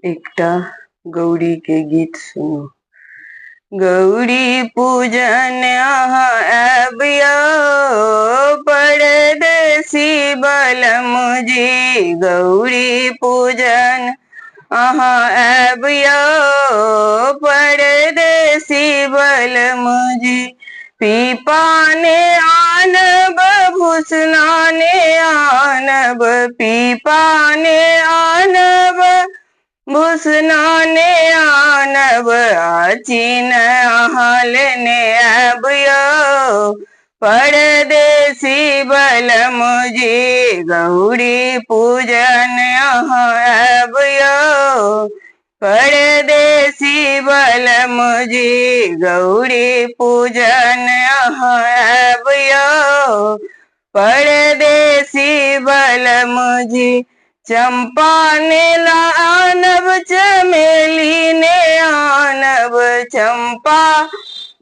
एकटा गौरी के गीत सुनू। गौरी पूजन अहाँ आबियो परदेसी बलम जी। गौरी पूजन अहाँ आबियो परदेसी बलम जी। पीपा ने आनब भूसना ने आनब, पीपा ने आनब भूसना ने आनब, आचीन अहाँ लेने आबियो परदेसी बलम जी। गौरी पूजन अहाँ आबियो परदेसी बलम जी। गौरी पूजन अहाँ आबियो परदेसी बलम जी। चंपा ने आनब चमेली ने आनब, चंपा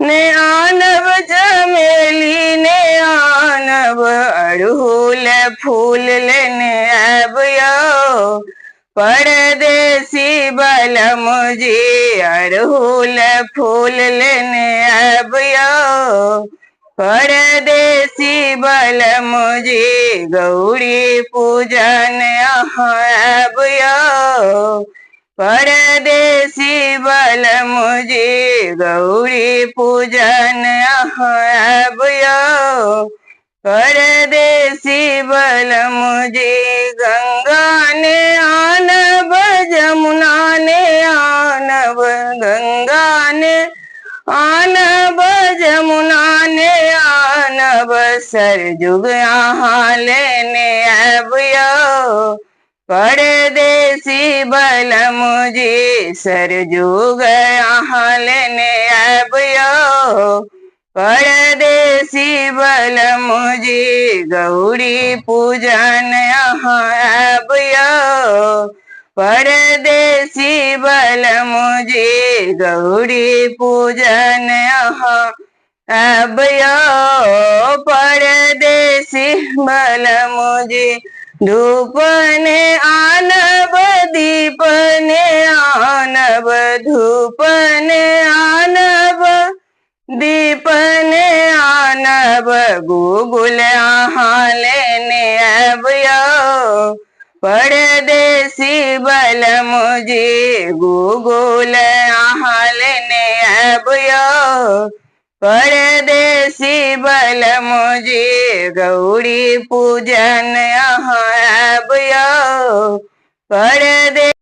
ने आनब चमेली ने आनब, अड़हुल फूल लेने आबियो परदेसी बलम जी। अड़हुल फूल लेने आबियो परदेसी बलम जी। गौरी पूजन अहाँ आबियो परदेसी बलम जी। गौरी पूजन अहाँ आबियो परदेसी बलम जी। गंगा ने आनब जमुना ने आनब, गंगा ने आनब जमुना ने आनब, सरजुग अहाँ लेने आबियो परदेसी बलम जी। सरजुग अहाँ लेने आबियो परदेसी बलम जी। गौरी पूजन अहाँ आबियो परदेसी बलम जी। गौरी पूजन अहाँ आबियो परदेसी बलम जी। धूप ने आनब दीप ने आनब, धूप ने आनब दीप ने आनब, गूगल अहाँ लेने आबियो परदेसी बलम जी। गूगल अहाँ लेने आबियो परदेसी बलम जी। गौरी पूजन अहाँ आबियो परदेसी